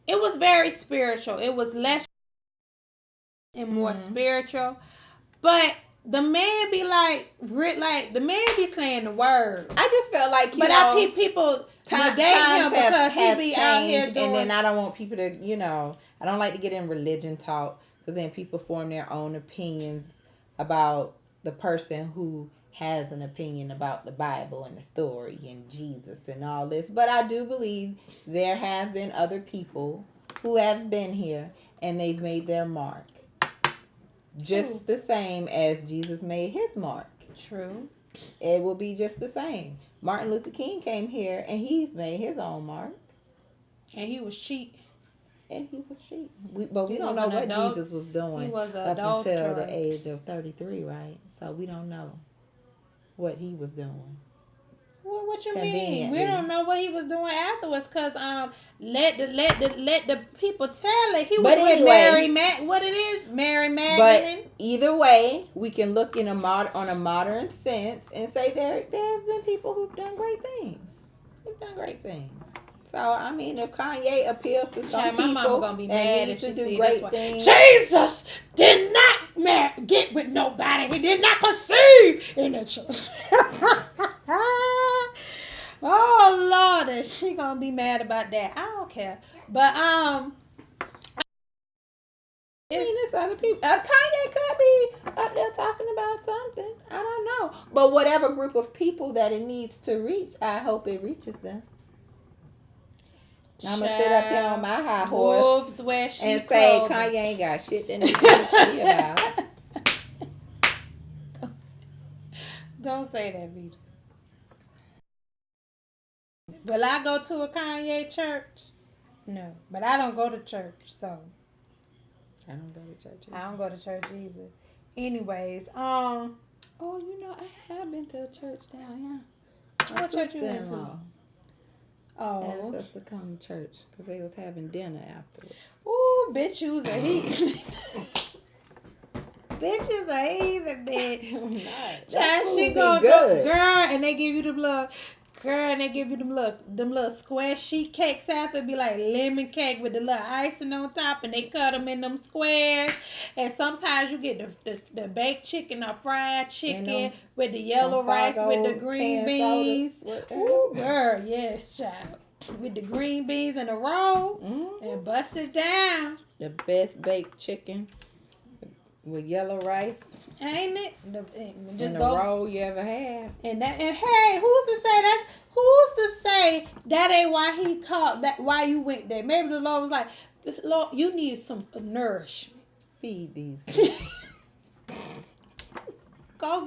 It was very spiritual. It was less and more spiritual. But... The man be the man be saying the word. I just felt like, I see people negate him because he be out here doing. And then I don't want people to, I don't like to get in religion talk because then people form their own opinions about the person who has an opinion about the Bible and the story and Jesus and all this. But I do believe there have been other people who have been here and they've made their mark. Just the same as Jesus made his mark. True. It will be just the same. Martin Luther King came here and he's made his own mark. And he was cheap. But we don't know what Jesus was doing up until the age of 33, right? So we don't know what he was doing. Well, what you mean? We don't know what he was doing afterwards, cause let the people tell it. He was with Mary Magdalene. But either way, we can look on a modern sense and say there have been people who've done great things. They've done great things. So I mean, if Kanye appeals to some people, my mama gonna be mad if she do great things. Jesus did not get with nobody. He did not conceive in the church. Oh Lord, she gonna be mad about that. I don't care. But it's other people. Kanye could be up there talking about something. I don't know. But whatever group of people that it needs to reach, I hope it reaches them. I'm gonna sit up here on my high horse and say Kanye ain't got shit that needs to be about. Don't say that, Vita. Will I go to a Kanye church? No, but I don't go to church, so. I don't go to church either. I don't go to church either. Anyways, Oh, I have been to a church down here. What church you went to? Asked us to come to church because they was having dinner afterwards. Ooh, bitch, you was a heathen. Bitch is a heathen, bitch. Child, she gonna go, girl, and they give you the blood. Girl, and they give you them little square sheet cakes after. It be like lemon cake with the little icing on top, and they cut them in them squares. And sometimes you get the baked chicken or fried chicken with the yellow rice with the green beans. Ooh, girl, yes, child. With the green beans and the roll, and bust it down. The best baked chicken with yellow rice. Ain't it? Just the roll you ever had. And hey, who's to say that ain't why he called that? Why you went there? Maybe the Lord was like, Lord, you need some nourishment. Feed these. Go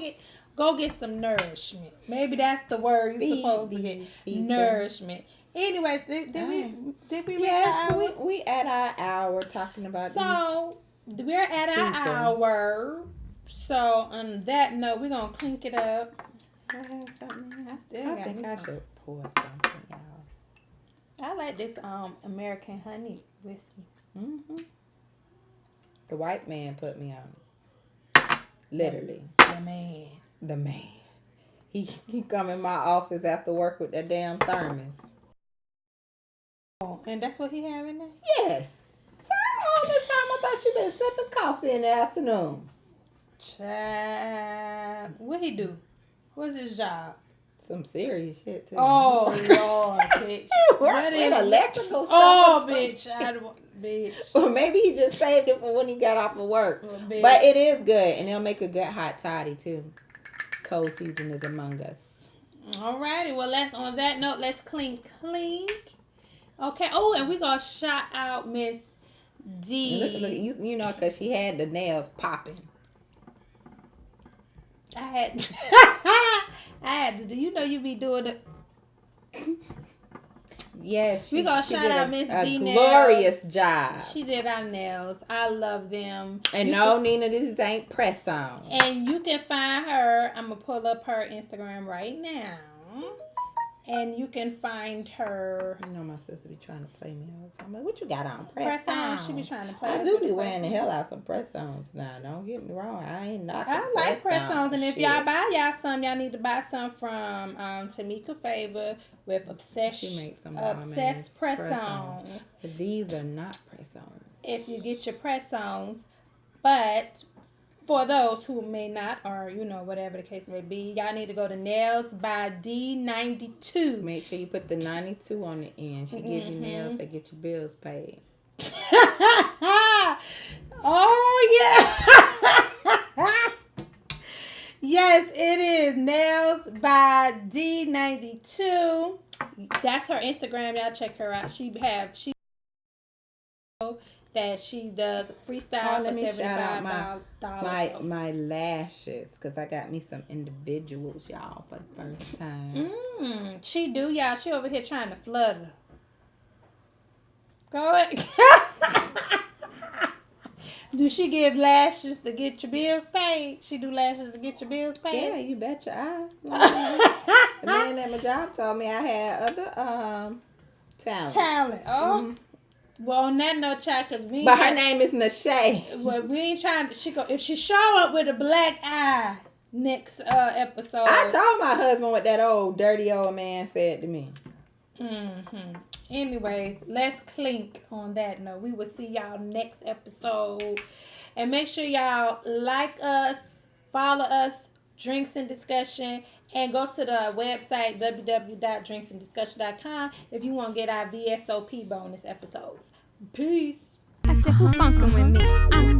get some nourishment. Maybe that's the word you're supposed to get. Nourishment. Anyways, did we? Yes, we at our hour talking about. So we're at our hour. So on that note, we're gonna clink it up. I have something. I think I should pour something out. I like this American honey whiskey. Mm-hmm. The white man put me on it. Literally. The man. He come in my office after work with that damn thermos. Oh, and that's what he have in there? Yes. So all this time I thought you been sipping coffee in the afternoon. Child. What he do? What's his job? Some serious shit too. Oh Lord, bitch. What is electrical stuff? Oh, bitch. Bitch. Or maybe he just saved it for when he got off of work. Well, but it is good, and it'll make a good hot toddy too. Cold season is among us. Alrighty. Well, on that note, let's clink. Okay. Oh, and we gonna shout out Miss D. Look, you know, because she had the nails popping. I had to do. You know, you be doing it. Yes, we gonna shout out Miss D. Glorious job. She did our nails. I love them. And no, Nina, this ain't press on. And you can find her. I'm gonna pull up her Instagram right now. And you can find her. You know my sister be trying to play me all the time. Like, what you got on? Press on. She be trying to play. I do be wearing the hell out some press ons now. Don't get me wrong. I ain't knocking. I like press ons, and if y'all buy y'all some, y'all need to buy some from Tamika Favor with Obsessed. She makes some Obsessed press ons. These are not press ons. If you get your press ons, but for those who may not, or whatever the case may be, y'all need to go to Nails by D92. Make sure you put the 92 on the end. She give you nails that get your bills paid. Oh yeah. Yes, it is Nails by D92. That's her Instagram. Y'all check her out. She that she does freestyle for $75. My lashes, because I got me some individuals, y'all, for the first time. She do, y'all. She over here trying to flutter. Go ahead. Do she give lashes to get your bills paid? She do lashes to get your bills paid? Yeah, you bet your eye. The man at my job told me I had other talent. Oh. Well, on that note, child, because we. But her name is Nashay. Well, we ain't trying to. If she show up with a black eye next episode. I told my husband what that dirty old man said to me. Anyways, let's clink on that note. We will see y'all next episode, and make sure y'all like us, follow us, Drinks and Discussion. And go to the website, www.drinksanddiscussion.com, if you want to get our VSOP bonus episodes. Peace. I said, who funkin' with me? I'm